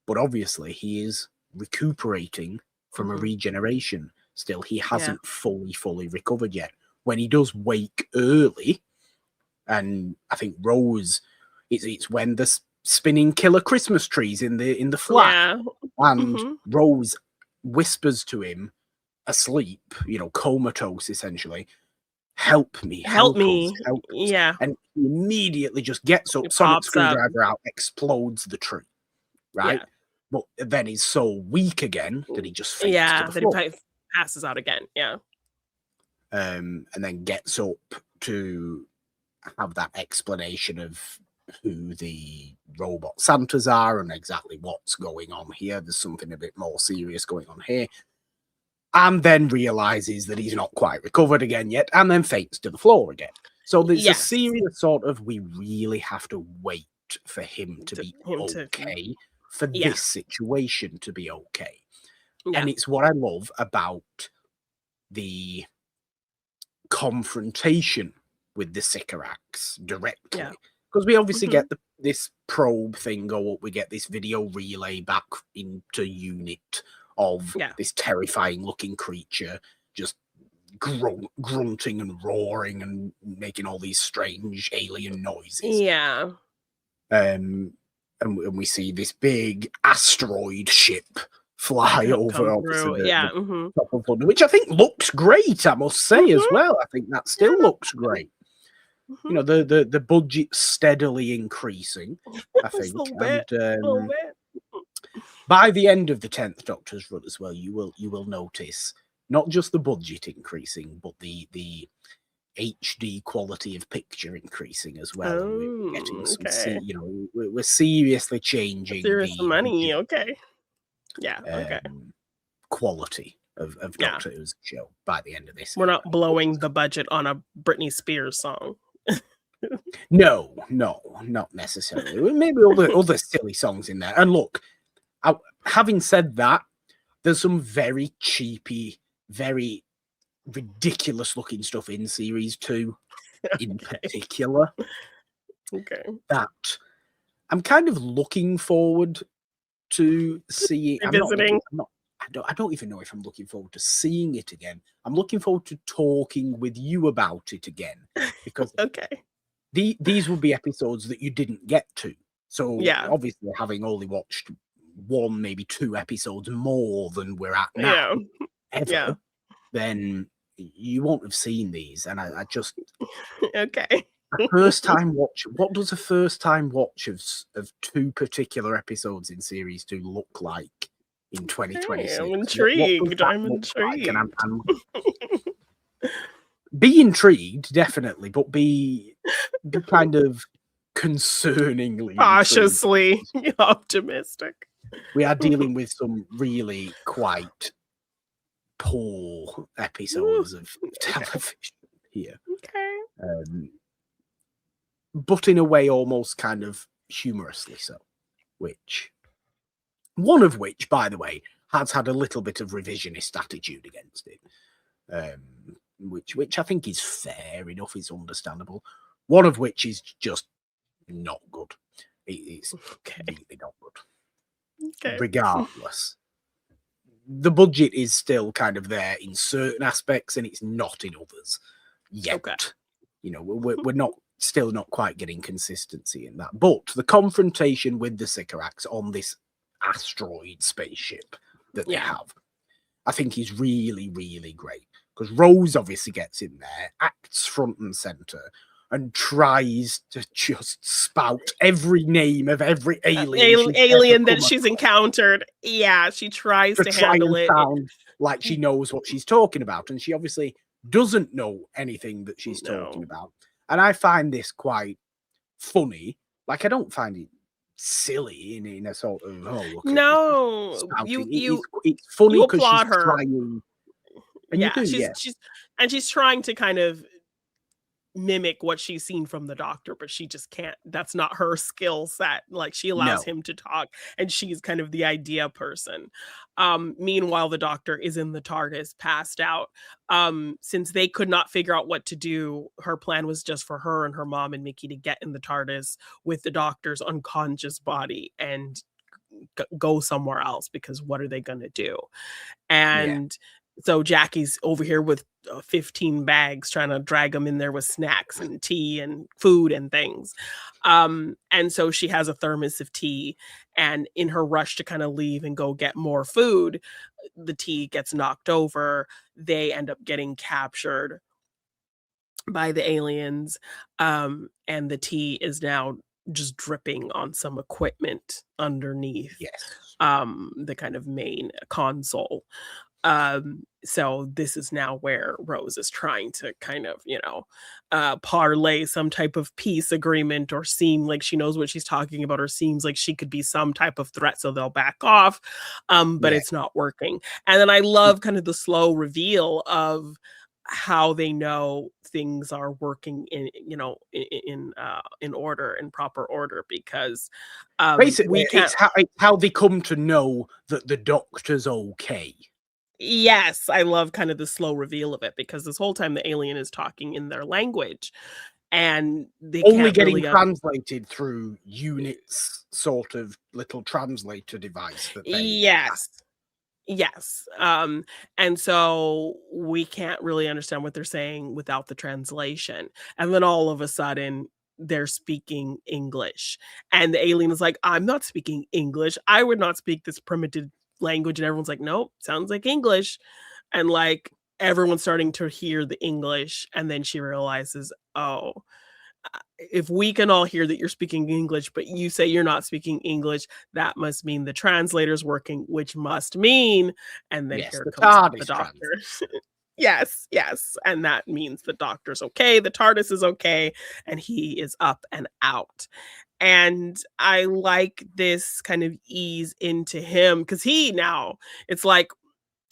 But obviously, he is recuperating from a Mhm. regeneration. Still, he Yeah. hasn't fully recovered yet. When he does wake early, and I think Rose, it's when the spinning killer Christmas trees in the flat, Yeah. and Mhm. Rose whispers to him asleep, comatose essentially, help me, Help help us, me. help us. Yeah. And he immediately just gets up, It sonic pops up. screwdriver out, explodes the tree, right? Yeah. But then he's so weak again that he just faints to Yeah, the that he floor. passes out again, yeah. And then gets up to have that explanation of who the robot Santas are and exactly what's going on here. There's something a bit more serious going on here. And then realizes that he's not quite recovered again yet, and then faints to the floor again. So there's a Yes. serious sort of, we really have to wait for him to To be him to okay. for Yeah. this situation to be okay. Yeah. And it's what I love about the confrontation with the Sycorax directly. Yeah. Because we obviously Mhm. get this probe thing go up, we get this video relay back into unit of Yeah. this terrifying looking creature just grunting and roaring and making all these strange alien noises. Yeah. And we see this big asteroid ship fly over Come obviously through. Yeah. the Mhm. top of London, which I think looks great, I must say as Mhm. well. I think that Yeah, still no, looks great. Mhm. You know, the budget steadily increasing, I Just a think. little And bit. A little bit. by the end of the 10th Doctor's run as well, you will notice not just the budget increasing, but the HD quality of picture increasing as well. And we're getting Oh, some, okay. you know, we're seriously changing Serious the money. Okay. Yeah. Okay. quality of Yeah. Doctor Who's show by the end of this We're era. not blowing the budget on a Britney Spears song. No, not necessarily. Maybe other silly songs in there. And look, having said that, there's some very cheapy, very ridiculous looking stuff in series 2 in particular Okay. that I'm kind of looking forward to seeing. Revisiting. I don't even know if I'm looking forward to seeing it again. I'm looking forward to talking with you about it again, because Okay. these would be episodes that you didn't get to. So Yeah. obviously, having only watched 1, maybe 2 episodes more than we're at Yeah. now, ever, Yeah. then you won't have seen these. And I just Okay. a first time watch. What does a first time watch of 2 particular episodes in series 2 look like in 2026? I'm What does intrigued. that I'm look like? And intrigued. I'm be intrigued, definitely, but be kind of concerningly intrigued. Cautiously optimistic. We are dealing with some really quite poor episodes of television here. Okay. But in a way almost kind of humorously so, one of which, by the way, has had a little bit of revisionist attitude against it, which I think is fair enough, is understandable. One of which is just not good. It's really not good. Okay. Regardless, the budget is still kind of there in certain aspects, and it's not in others yet. Okay. You know, we're still not quite getting consistency in that. But the confrontation with the Sycorax on this asteroid spaceship that they have, I think is really, really great. Because Rose obviously gets in there, acts front and center, and tries to just spout every name of every alien that she's encountered. Yeah, she tries to handle it. Sound like she knows what she's talking about, and she obviously doesn't know anything that she's talking about. And I find this quite funny. Like, I don't find it silly in a sort of look. No, it's funny because she's her. trying. And yeah, she's trying to kind of mimic what she's seen from the Doctor, but she just can't. That's not her skill set. Like, she allows him to talk, and she's kind of the idea person. Meanwhile, the Doctor is in the TARDIS, passed out. Since they could not figure out what to do, her plan was just for her and her mom and Mickey to get in the TARDIS with the Doctor's unconscious body and go somewhere else, because what are they going to do? And so Jackie's over here with 15 bags trying to drag them in there with snacks and tea and food and things. And so she has a thermos of tea, and in her rush to kind of leave and go get more food, the tea gets knocked over. They end up getting captured by the aliens. And the tea is now just dripping on some equipment underneath the kind of main console. So this is now where Rose is trying to kind of, parlay some type of peace agreement, or seem like she knows what she's talking about, or seems like she could be some type of threat, so they'll back off. But it's not working. And then I love kind of the slow reveal of how they know things are working in, in order, in proper order, because Basically, we can't. it's how they come to know that the doctor's okay. Yes, I love kind of the slow reveal of it, because this whole time the alien is talking in their language and they Only can't getting really translated through units, sort of little translator device that they have. yes. Yes. And so we can't really understand what they're saying without the translation. And then all of a sudden they're speaking English. And the alien is like, I'm not speaking English. I would not speak this primitive language. And everyone's like, nope, sounds like English. And like everyone's starting to hear the English. And then she realizes, oh, if we can all hear that you're speaking English, but you say you're not speaking English, that must mean the translator's working, which must mean, and then Yes, here the comes the TARDIS doctor. Yes, yes. And that means the doctor's okay, the TARDIS is okay, and he is up and out. And I like this kind of ease into him, because he now, it's like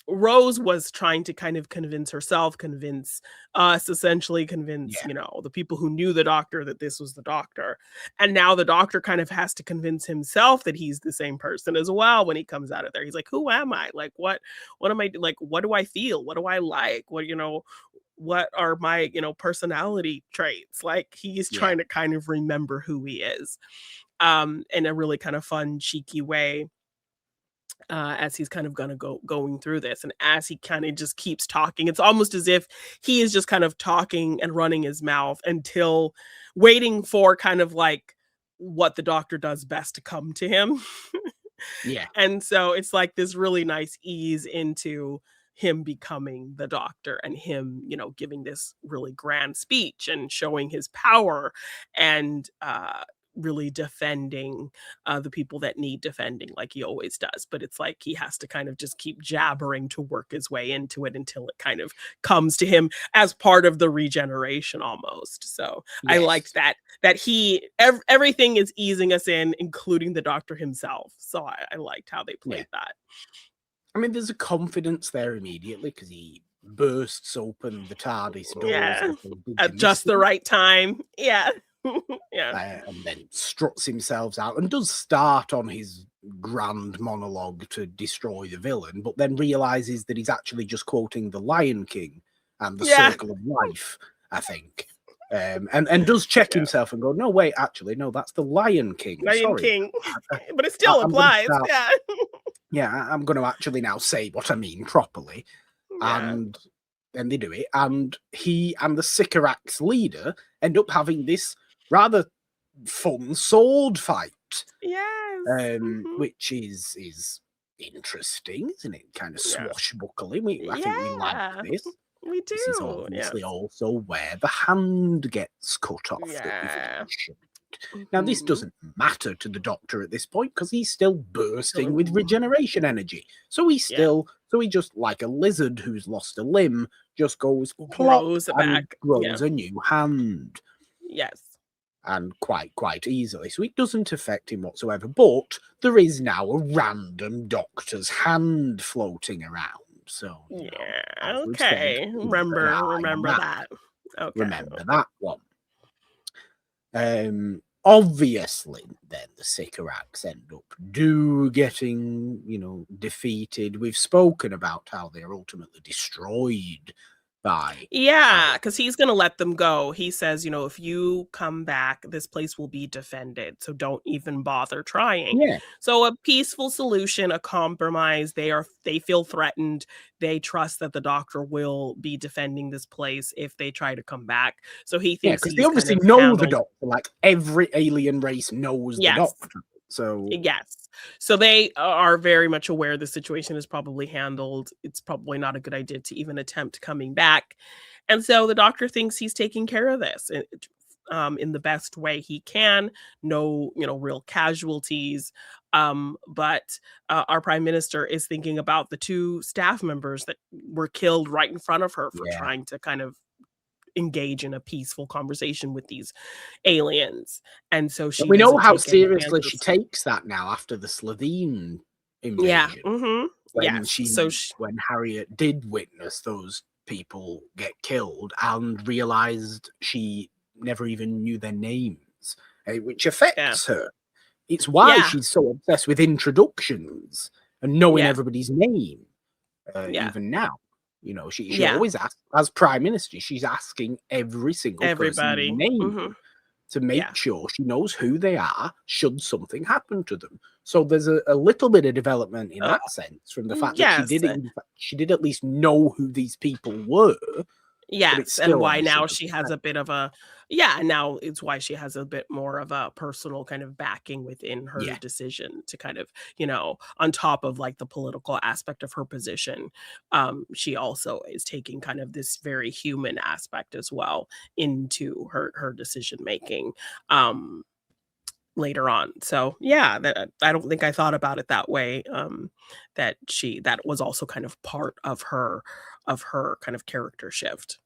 Rose was trying to kind of convince herself, convince us, essentially convince, Yeah, the people who knew the doctor that this was the doctor. And now the doctor kind of has to convince himself that he's the same person as well when he comes out of there. He's like, who am I? Like, what am I like? What do I feel? What do I like? What are my, personality traits? Like he's yeah. trying to kind of remember who he is in a really kind of fun, cheeky way, as he's kind of going through this, and as he kind of just keeps talking, it's almost as if he is just kind of talking and running his mouth until waiting for kind of like what the doctor does best to come to him. Yeah. And so it's like this really nice ease into him becoming the doctor, and him, giving this really grand speech and showing his power, and really defending the people that need defending, like he always does. But it's like he has to kind of just keep jabbering to work his way into it until it kind of comes to him as part of the regeneration almost. So I liked Yes. that everything is easing us in, including the doctor himself. So I liked how they Yeah. played that. I mean, there's a confidence there immediately because he bursts open the TARDIS doors Yeah. like a big At just the Missile, right time. Yeah. Yeah. and then struts himself out and does start on his grand monologue to destroy the villain, but then realizes that he's actually just quoting the Lion King and the Yeah. Circle of Life, I think. And does check Yeah. himself and go, no, wait, actually, no, that's the Lion King. Lion Sorry. King. But it still I'm going to applies. start. Yeah. Yeah, I'm going to actually now say what I mean properly. Yeah. And then they do it. And he and the Sycorax leader end up having this rather fun sword fight, Yes. which is interesting, isn't it? Kind of Yeah. swashbuckling. I think we like Yeah. this. We This is do. Yes. obviously also where the hand gets cut off that Yeah. we've mentioned. Now, this Mhm. doesn't matter to the Doctor at this point because he's still bursting with So, regeneration energy. So yeah. he just, like a lizard who's lost a limb, just goes plop Grows it and back. Yeah. grows a new hand. Yes. And quite easily. So it doesn't affect him whatsoever. But there is now a random Doctor's hand floating around. So, Yeah. as we've Okay. said, keep an Remember eye on remember that. Okay. Remember that one. Obviously, then the Sycorax end up getting, defeated. We've spoken about how they're ultimately destroyed by Yeah, our because he's gonna let them go. He says, if you come back, this place will be defended, so don't even bother trying. yeah, So a peaceful solution, a compromise. They feel threatened. They trust that the doctor will be defending this place if they try to come back. So he thinks because they he's kind obviously of know the handled. Doctor. Like every alien race knows the Yes. Doctor. So Yes. So they are very much aware the situation is probably handled. It's probably not a good idea to even attempt coming back. And so the doctor thinks he's taking care of this in the best way he can. No, real casualties. But our prime minister is thinking about the two staff members that were killed right in front of her for yeah, trying to kind of engage in a peaceful conversation with these aliens. And so but she we know doesn't how take any seriously she chances. takes that now after the Slovene Yeah. invasion. Mhm. When Yes. So when Harriet did witness those people get killed and realized she never even knew their names, which affects her. It's why she's so obsessed with introductions and knowing everybody's name, even now. You know, she always asks, as Prime Minister, she's asking every single person's name to make sure she knows who they are should something happen to them. So there's a little bit of development in that sense from the fact that she did at least know who these people were. Yes, and why now she has a bit of a now it's why she has a bit more of a personal kind of backing within her decision to kind of, you know, on top of like the political aspect of her position, she also is taking kind of this very human aspect as well into her decision making later on. So that I don't think I thought about it that way. That was also kind of part of her kind of character shift.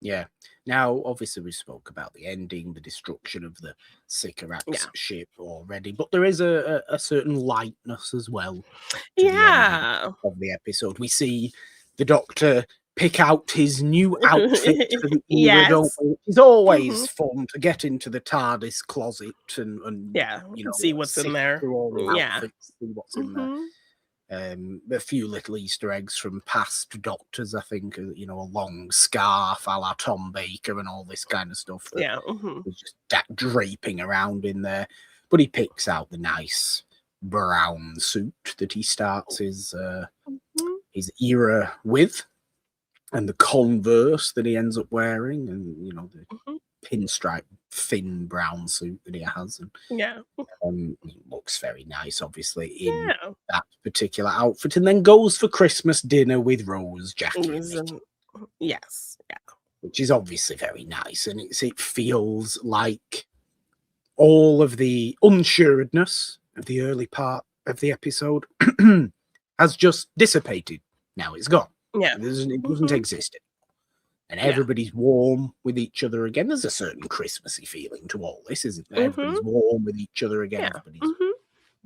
Yeah. Now, obviously, we spoke about the ending, the destruction of the Sycorax ship already, but there is a certain lightness as well to the ending of the episode. We see the Doctor pick out his new outfit for the era. Don't we? It's always fun to get into the TARDIS closet and you know, see what's in there. All the outfits, see what's in there. A few little Easter eggs from past Doctors, I think, you know, a long scarf a la Tom Baker and all this kind of stuff. Was just draping around in there. But he picks out the nice brown suit that he starts his era with, and the Converse that he ends up wearing, and, you know, the pinstripe thin brown suit that he has, and he looks very nice, obviously, in that particular outfit, and then goes for Christmas dinner with Rose, Jackie, and Mickey, which is obviously very nice, and it feels like all of the unsuredness of the early part of the episode has just dissipated. Now it's gone. It doesn't exist anymore. And everybody's warm with each other again. There's a certain Christmassy feeling to all this, isn't there? Everybody's warm with each other again. Everybody's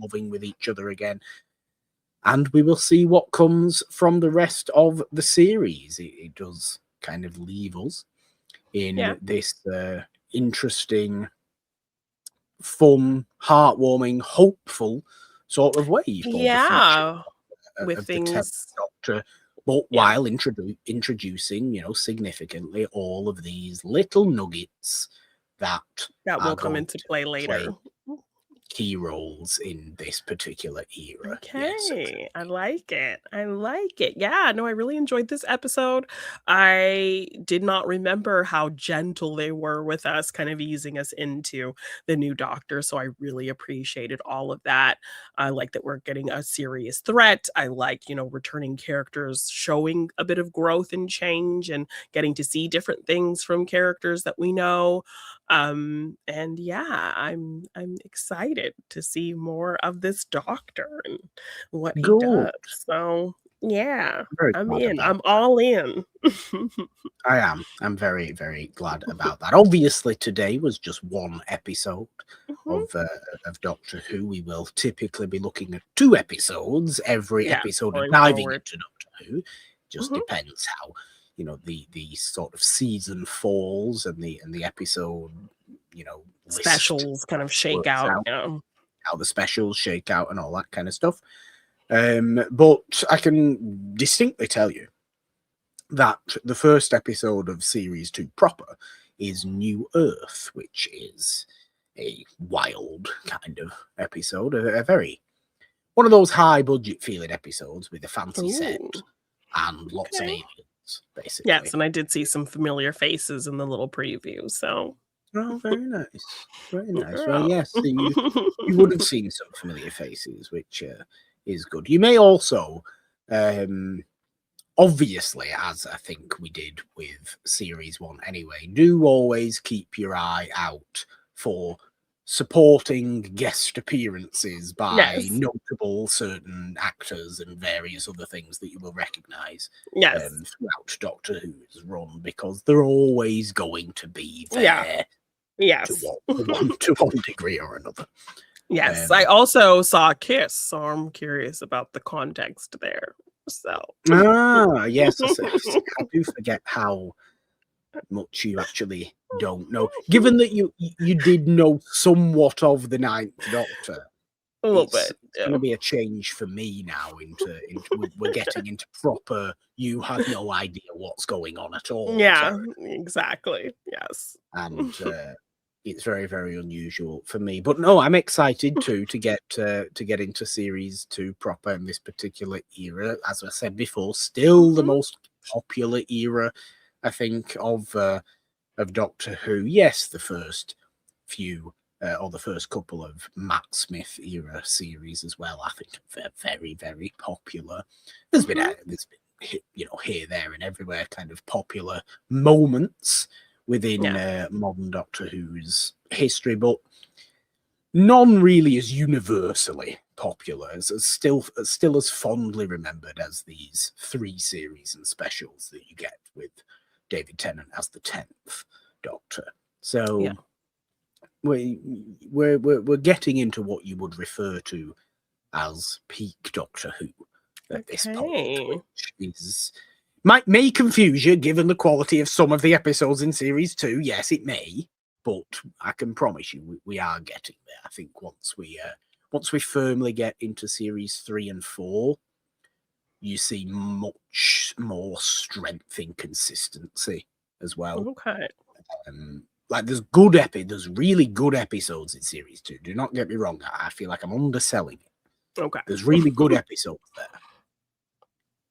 loving with each other again. And we will see what comes from the rest of the series. It does kind of leave us in this interesting, fun, heartwarming, hopeful sort of way for the future with things. The Doctor. But while introducing, you know, significantly all of these little nuggets that will come into play later. Key roles in this particular era. Okay, I like it. Yeah, no, I really enjoyed this episode. I did not remember how gentle they were with us, kind of easing us into the new Doctor. So I really appreciated all of that. I like that we're getting a serious threat. I like, you know, returning characters showing a bit of growth and change and getting to see different things from characters that we know. And I'm excited to see more of this Doctor and what he does. So I'm in. I'm all in. I am. I'm very, very glad about that. Obviously, today was just one episode of Doctor Who. We will typically be looking at 2 episodes every episode of diving into Doctor Who. Just depends how, you know, the sort of season falls and the episode, you know, specials kind of shake out. How the specials shake out and all that kind of stuff. But I can distinctly tell you that the first episode of Series 2 proper is New Earth, which is a wild kind of episode, a very one of those high budget feeling episodes with a fancy set and lots of aliens, basically. Yes, and I did see some familiar faces in the little preview, so very nice. Very nice. Well, yes, you would have seen some familiar faces, which is good. You may also, obviously, as I think we did with Series 1 anyway, do always keep your eye out for supporting guest appearances by notable certain actors and various other things that you will recognize throughout Doctor Who's run, because they're always going to be there to one degree or another. Yes, I also saw a kiss, so I'm curious about the context there. So Yes, I do forget how much you actually don't know. Given that you did know somewhat of the Ninth Doctor, a little it's bit. going Yeah. to be a change for me now. We're getting into proper. You have no idea what's going on at all. Yeah, exactly. Yes. And it's very, very unusual for me. But no, I'm excited too to get into series 2 proper in this particular era. As I said before, still the most popular era, I think, of Doctor Who. Yes, the first few or the first couple of Matt Smith era series as well. I think they're very, very popular. There's been here, there, and everywhere kind of popular moments within modern Doctor Who's history, but none really as universally popular, as still as fondly remembered as these 3 series and specials that you get with David Tennant as the 10th Doctor. So we're getting into what you would refer to as peak Doctor Who at this point, which may confuse you given the quality of some of the episodes in series 2. Yes, it may, but I can promise you we are getting there. I think once we firmly get into series 3 and 4, you see much more strength in consistency as well. Okay. Like there's really good episodes in series 2. Do not get me wrong. I feel like I'm underselling it. Okay. There's really good episodes there.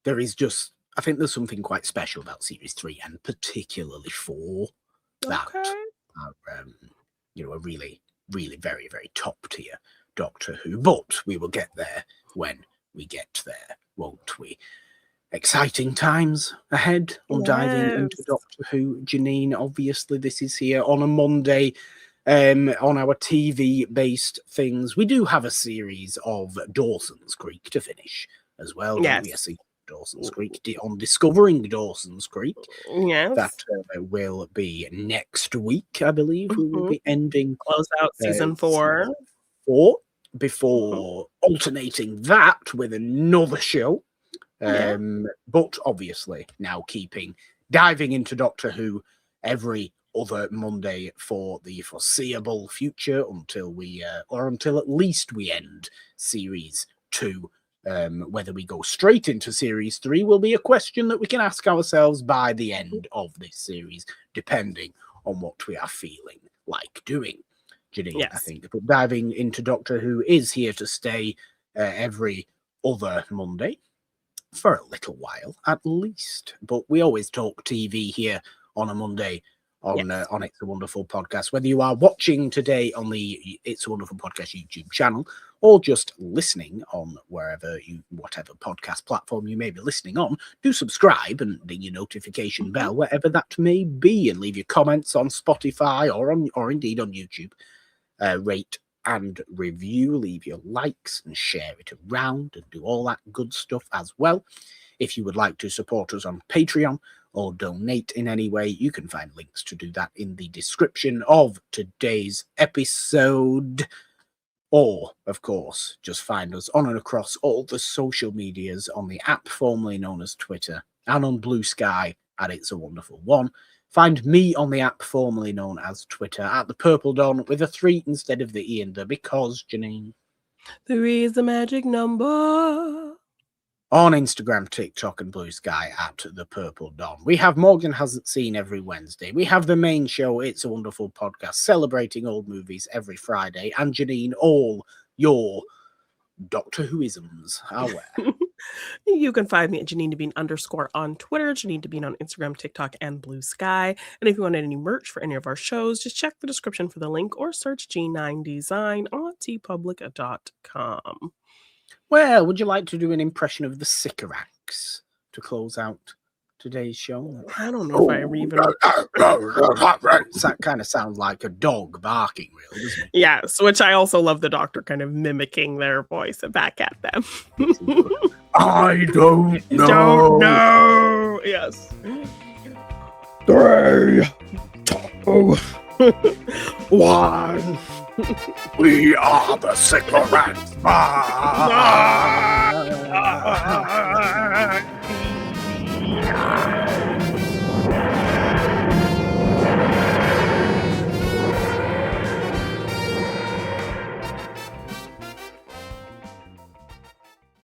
There is just, I think there's something quite special about series 3 and particularly 4 that are, a really, really very, very top tier Doctor Who. But we will get there when we get there, won't we? Exciting times ahead on diving into Doctor Who. Jeannine, obviously this is here on a Monday on our TV-based things. We do have a series of Dawson's Creek to finish as well. Yes. We see Dawson's Creek on Discovering Dawson's Creek. Yes. That will be next week, I believe. We will be ending close out season 4 before alternating that with another show. But obviously now diving into Doctor Who every other Monday for the foreseeable future until at least we end series 2. Whether we go straight into series 3 will be a question that we can ask ourselves by the end of this series, depending on what we are feeling like doing. Jeannine, I think. But diving into Doctor Who is here to stay every other Monday. For a little while, at least. But we always talk TV here on a Monday on It's a Wonderful Podcast. Whether you are watching today on the It's a Wonderful Podcast YouTube channel or just listening on whatever podcast platform you may be listening on, do subscribe and ding your notification bell, wherever that may be, and leave your comments on Spotify or indeed on YouTube. Rate and review, leave your likes and share it around and do all that good stuff as well. If you would like to support us on Patreon or donate in any way, you can find links to do that in the description of today's episode. Or, of course, just find us on and across all the social medias on the app formerly known as Twitter and on Blue Sky at It's a Wonderful One. Find me on the app formerly known as Twitter at the Purple Dawn with a 3 instead of the E and the because, Jeannine. 3 is the magic number. On Instagram, TikTok, and Blue Sky at the Purple Dawn. We have Morgan Hasn't Seen every Wednesday. We have the main show, It's a Wonderful Podcast, celebrating old movies every Friday. And Jeannine, all your Doctor Whoisms are where? You can find me at Jeannine _ on Twitter, Jeannine on Instagram, TikTok, and Blue Sky. And if you want any merch for any of our shows, just check the description for the link or search G9 Design on tpublic.com. Well, would you like to do an impression of the Sycorax to close out today's show? I don't know if I ever even... That kind of sounds like a dog barking, really, doesn't it? Yes, which I also love the Doctor kind of mimicking their voice back at them. I don't know. Don't know. Yes. 3, 2, 1. We are the Sycorax.